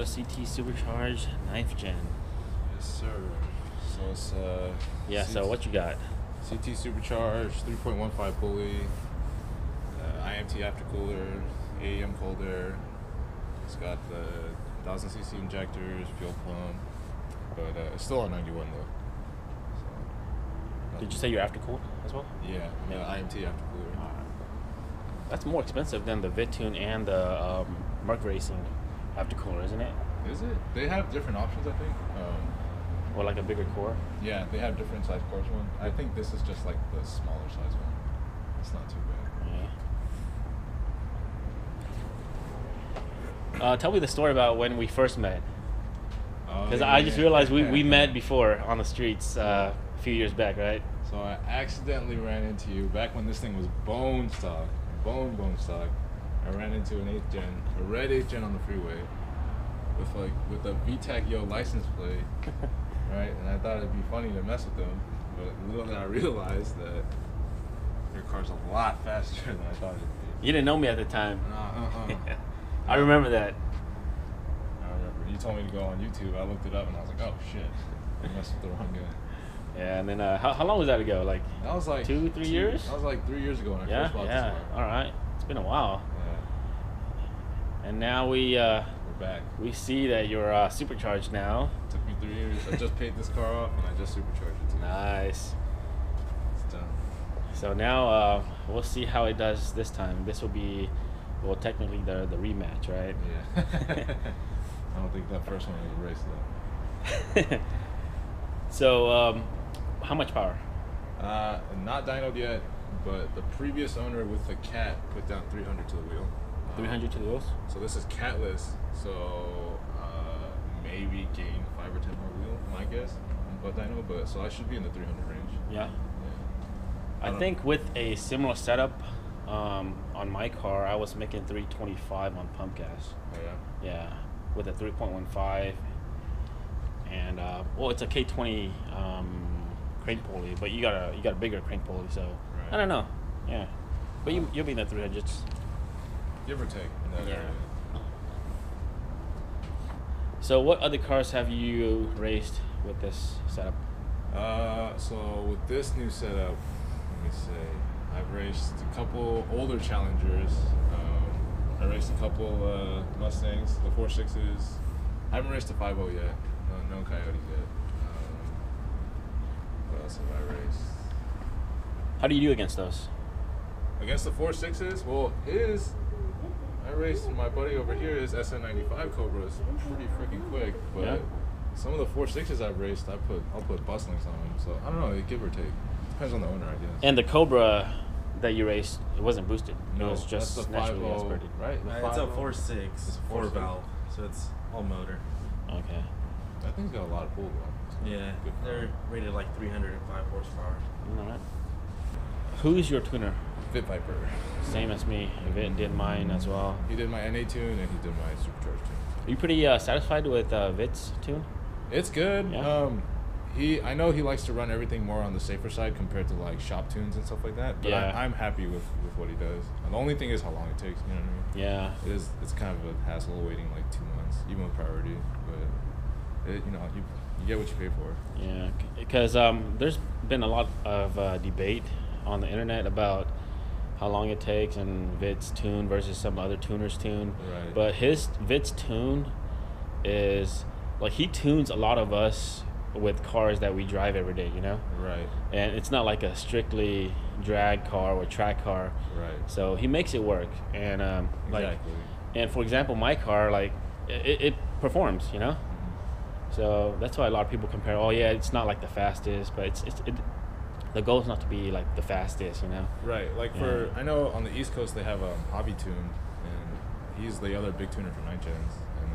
a CT Supercharged 9th gen. Yes, sir. So it's Yeah. So what you got? CT Supercharged, 3.15 pulley, IMT aftercooler, AEM cold air. It's got the 1000cc injectors, fuel pump, but it's still on 91 though. So, Did you say you're aftercooled as well? Yeah, IMT aftercooler. That's more expensive than the VidTune and the Merc Racing aftercooler, isn't it? Is it? They have different options, I think. Or like a bigger core? Yeah, they have different size cores. One. I think this is just like the smaller size one. It's not too bad. Yeah. Tell me the story about when we first met. Because I just realized we met before on the streets a few years back, right? So I accidentally ran into you back when this thing was bone stock. Bone stock. I ran into an 8th gen, a red 8th gen on the freeway with a VTEC Yo license plate, right? And I thought it'd be funny to mess with them, but little did I realize that your car's a lot faster than I thought it'd be. You didn't know me at the time. Yeah. I remember that. I remember. You told me to go on YouTube. I looked it up and I was like, oh shit, I messed with the wrong guy. Yeah, and then how long was that ago? Like that was like 2-3 years? That was like 3 years ago when I first bought this car. All right. It's been a while. Yeah. And now we're back. We see that you're supercharged now. It took me 3 years. I just paid this car off and I just supercharged it too. Nice. It's done. So now we'll see how it does this time. This will be, well, technically the rematch, right? Yeah. I don't think that first one was a race though. So, how much power? Not dynoed yet, but the previous owner with the cat put down 300 to the wheel. 300 to the wheels? So this is catless, so maybe gain 5 or 10 more wheel, my guess. But dyno, but so I should be in the 300 range. Yeah. I think with a similar setup on my car, I was making 325 on pump gas. Oh yeah. Yeah, with a 3.15, and well, it's a K20 crank pulley, but you got a bigger crank pulley, so right. I don't know. Yeah, but you'll be in the 300s. Give or take. In that area. So what other cars have you raced with this setup? So with this new setup, let me say, I've raced a couple older Challengers. I raced a couple Mustangs, the 4.6s. I haven't raced a 5.0 yet. No Coyotes yet. What else have I raced? How do you do against those? Against the 4.6s? Well, I raced my buddy over here, his SN95 Cobra is pretty freaking quick, but yeah. Some of the 4.6s I've raced, I'll put bus links on them. So I don't know, give or take. Depends on the owner, I guess. And the Cobra that you raced, it wasn't boosted. No, it was just that's the naturally 5.0, aspirated. right? It's a 4.6, It's a 4 4.6. valve, so it's all motor. Okay. That thing's got a lot of pull though. Yeah, Good they're rated like 305 horsepower. All right. Who's your tuner? Fit Viper. Same as me. Vit did mine as well. He did my NA tune and he did my Supercharged tune. Are you pretty satisfied with Vit's tune? It's good. Yeah. I know he likes to run everything more on the safer side compared to like shop tunes and stuff like that. But Yeah. I'm happy with what he does. And the only thing is how long it takes. You know what I mean? Yeah. It's kind of a hassle waiting like 2 months, even with priority. But you get what you pay for. Yeah. Because there's been a lot of debate on the internet about how long it takes and Vit's tune versus some other tuner's tune. Right. But Vit's tune is like he tunes a lot of us with cars that we drive every day, you know? Right. And it's not like a strictly drag car or track car. Right. So he makes it work. And Exactly. and for example, my car, like it performs, you know? Mm-hmm. So that's why a lot of people compare, oh yeah, it's not like the fastest, but the goal is not to be like the fastest, you know? Right. Like I know on the East Coast they have Hobby Tune, and he's the other big tuner for 9 gens. And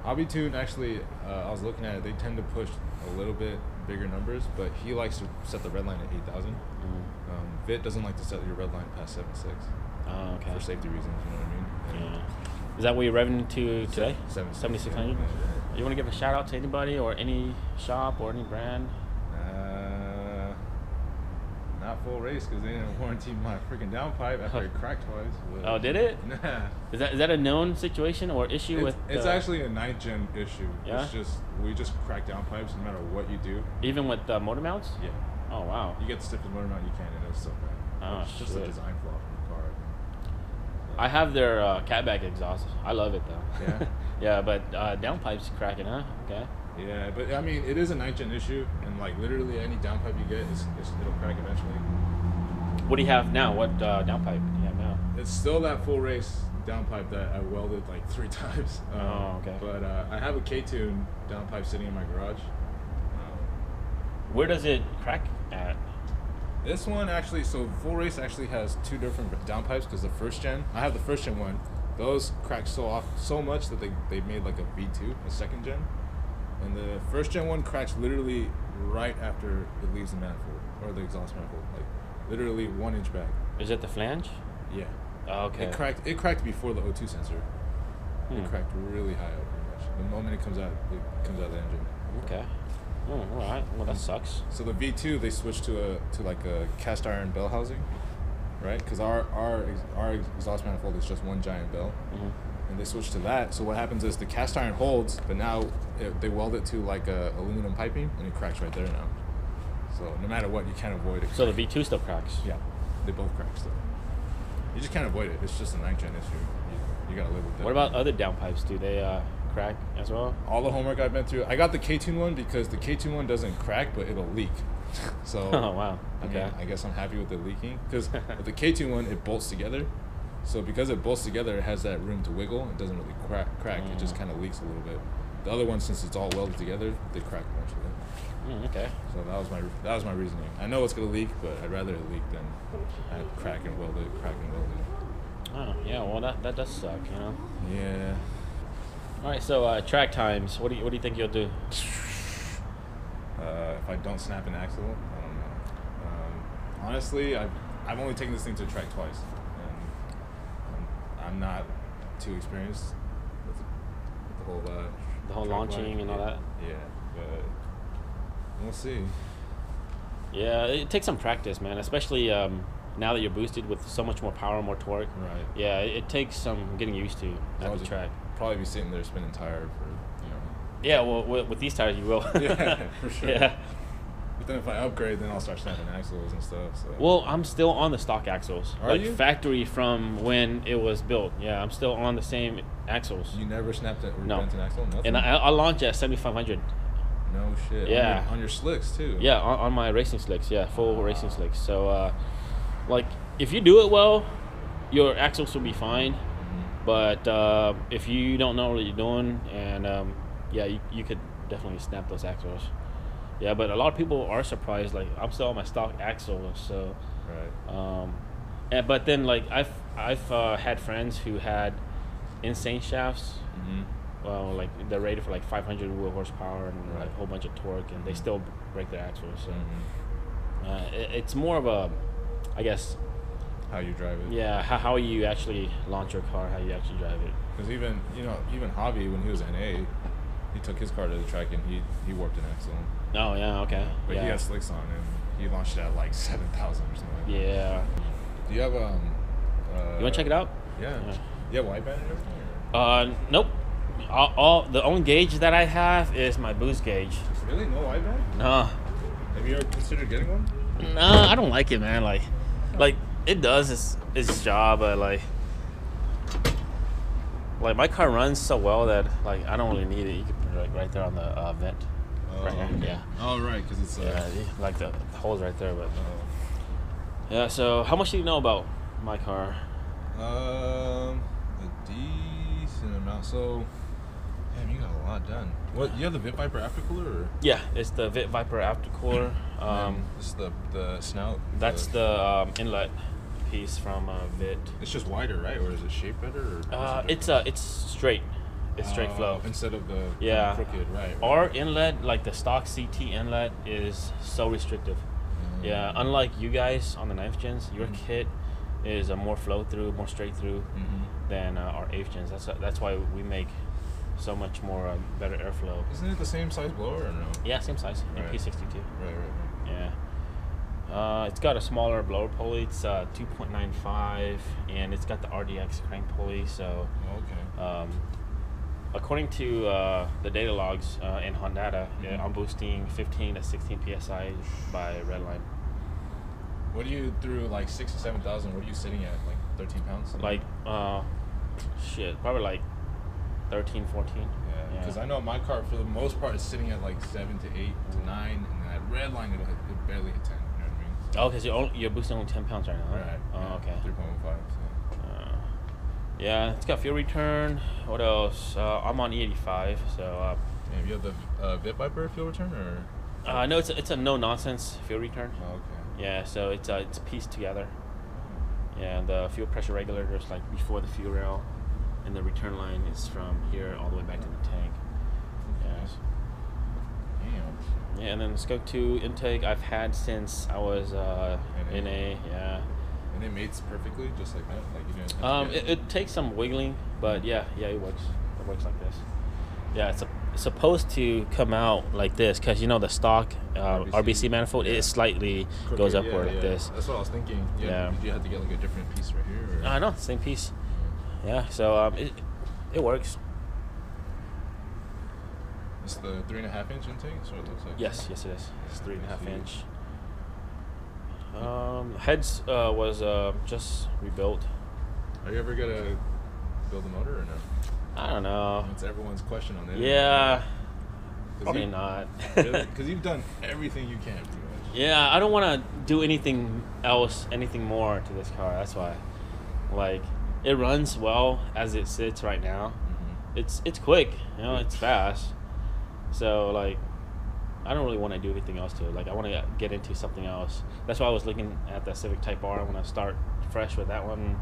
Hobby Tune actually, I was looking at it, they tend to push a little bit bigger numbers, but he likes to set the red line at 8,000. Mm-hmm. Vit doesn't like to set your red line past 7.6. Oh, okay. For safety reasons, you know what I mean? Yeah. Is that what you're revving to today? 7,600. Yeah. You want to give a shout out to anybody or any shop or any brand? Not full race because they didn't warranty my freaking downpipe after it cracked twice. But Oh, did it? Nah. Is that a known situation or issue with? It's actually a 9th gen issue. Yeah? It's just we just crack downpipes no matter what you do. Even with motor mounts? Yeah. Oh wow. You get the stiffest motor mount you can, and it's so bad. Oh, It's just a shit. design flaw from the car. I have their catback exhaust. I love it though. Yeah? Yeah, but downpipes cracking, huh? Okay. Yeah, but I mean, it is a 9th gen issue, and like literally any downpipe you get, it'll crack eventually. What do you have now? What downpipe do you have now? It's still that full race downpipe that I welded like 3 times. Oh, okay. But I have a K-tune downpipe sitting in my garage. Where does it crack at? This one actually, so full race actually has 2 different downpipes because the 1st gen, I have the 1st gen one. Those crack so much that they made like a V2, a 2nd gen. And the 1st gen one cracks literally right after it leaves the manifold or the exhaust manifold, like literally 1 inch back. Is it the flange? Yeah. Oh, okay. It cracked before the O2 sensor. It Hmm. cracked really high up, pretty much. The moment it comes out of the engine. Okay. Oh, all right. Well, that sucks. So the V2 they switched to like a cast iron bell housing, right? Because our exhaust manifold is just one giant bell, and they switched to that. So what happens is the cast iron holds, but now they weld it to like a aluminum piping, and it cracks right there now. So no matter what, you can't avoid it. So the V2 still cracks. Yeah, they both crack still. You just can't avoid it. It's just a 9th gen issue. You gotta live with that. What about other downpipes? Do they crack as well? All the homework I've been through? I got the K-tune one because the K-tune one doesn't crack, but it'll leak. So Oh wow. Okay. I mean, I guess I'm happy with it leaking because with the K-tune one, it bolts together. So because it bolts together, it has that room to wiggle. It doesn't really crack. It just kind of leaks a little bit. The other one, since it's all welded together, they crack eventually. Okay. So that was my reasoning. I know it's gonna leak, but I'd rather it leak than have crack and weld it. Oh yeah. Well, that does suck. You know. Yeah. All right. So track times. What do you think you'll do? If I don't snap an axle, I don't know. Honestly, I've only taken this thing to track twice, and I'm not too experienced with the whole The whole launching and all that. Yeah, but we'll see. Yeah, it takes some practice, man. Especially now that you're boosted with so much more power, more torque. Right. Yeah, it takes some getting used to at the track. Probably be sitting there spinning tire for Yeah, well, with these tires, you will. Yeah, for sure. Yeah. But then if I upgrade, then I'll start snapping axles and stuff. So. Well, I'm still on the stock axles. Are like you? Factory from when it was built. Yeah, I'm still on the same axles. You never snapped it or No. bent an axle? Nothing? And I launch at 7,500. No shit. Yeah. On your slicks too. Yeah, on my racing slicks. Yeah, full racing slicks. So, like, if you do it well, your axles will be fine. But if you don't know what you're doing, and yeah, you could definitely snap those axles. Yeah, but a lot of people are surprised. Like, I'm still on my stock axles, so. Right. But then, like, I've had friends who had insane shafts. Well, like they're rated for like 500 wheel horsepower and like a whole bunch of torque, and they still break their axles. So it's more of a, I guess, How you drive it. yeah, how you actually launch your car, how you actually drive it. Because even Javi, when he was NA, he took his car to the track and he warped an axle. Oh yeah, okay. But yeah. he had slicks on him. He launched it at like 7,000 or something. Like that. Yeah. Do you have You want to check it out? Yeah. Yeah. You have wideband and everything? Nope. All the only gauge that I have is my boost gauge. Really? No wideband? No. Have you ever considered getting one? No, I don't like it, man. Like it does its job, but like my car runs so well that like I don't really need it. You can put it like right there on the vent. Oh, right here. okay. Yeah. Oh, right, because it's Yeah, like the holes right there, but yeah. So how much do you know about my car? a decent amount. So, damn, you got a lot done. What? You have the Vit Viper aftercooler, or? Yeah, it's the Vit Viper aftercooler. This is the snout. That's the inlet piece from Vit. It's just wider, right? Or is it shaped better? Or It's straight. It's straight flow. Instead of the Yeah. crooked, right? Our inlet, like the stock CT inlet, is so restrictive. Yeah, unlike you guys on the 9th gens, your kit is a more flow through, more straight through than our 8th gens. That's why we make so much more better airflow. Isn't it the same size blower or no? Yeah, same size. Right. P62. Right. Yeah. It's got a smaller blower pulley. It's 2.95, and it's got the RDX crank pulley. So, Okay. according to the data logs in Honda, I'm boosting 15 to 16 psi by redline. What are you through like 6,000 to 7,000? What are you sitting at? Like 13 pounds? Like, probably like 13, 14. Yeah. Because I know my car for the most part is sitting at like 7 to 8 to 9, and that red line it barely hit 10. You know what I mean? Oh, because you're boosting only 10 pounds right now, huh? Right. Oh, yeah, okay. 3.15. So. Yeah, it's got fuel return. What else? I'm on E85, so. Damn, you have the Vit Viper fuel return, or? No, it's a no nonsense fuel return. Oh, okay. Yeah, so it's pieced together. Yeah, the fuel pressure regulator is like before the fuel rail, and the return line is from here all the way back to the tank. Yes. Damn. Yeah, and then the Skunk 2 intake I've had since I was NA. Yeah. And it mates perfectly, just like that. Like you didn't. Have to get It takes some wiggling, but yeah, it works. It works like this. Yeah, it's supposed to come out like this because the stock RBC manifold it slightly goes upward like this. That's what I was thinking. Yeah. Did you have to get like a different piece right here? Or? No, same piece. Yeah, so it works. It's the 3.5 inch intake. That's what it looks like. Yes, it is. It's 3.5 inch. Heads was just rebuilt. Are you ever gonna build a motor or no? I don't know. It's everyone's question on it. Yeah, probably not. Really? Because you've done everything you can, pretty much. Yeah, I don't want to do anything else, anything more to this car. That's why. Like, it runs well as it sits right now. Mm-hmm. It's quick, it's fast. So like, I don't really want to do anything else to it. Like, I want to get into something else. That's why I was looking at the Civic Type R. I want to start fresh with that one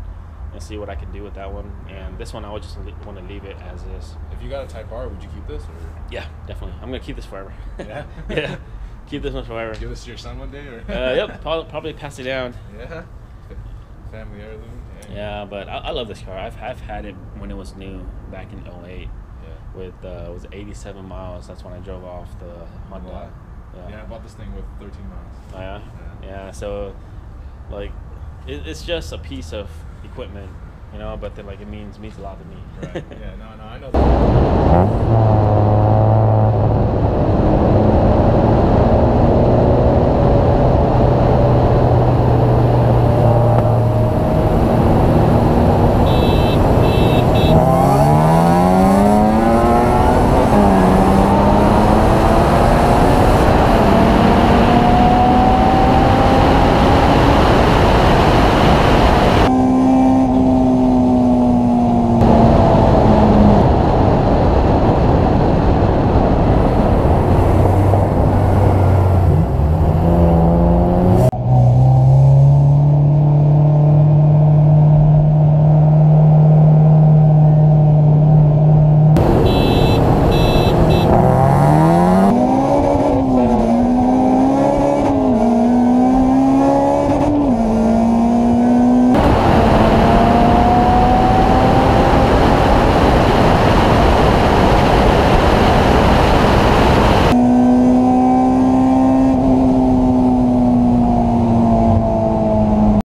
and see what I can do with that one. And this one, I would just want to leave it as is. If you got a Type R, would you keep this? Or? Yeah, definitely. I'm gonna keep this forever. Yeah. Yeah, keep this one forever. Give this to your son one day, or? Yep, probably pass it down. Yeah. Family heirloom. Yeah, but I love this car. I've had it when it was new back in 08. With it was 87 miles. That's when I drove off the Honda. Yeah, I bought this thing with 13 miles. Oh, yeah? Yeah, so like it's just a piece of equipment, but then like it means a lot to me. Right. Yeah. No, I know that.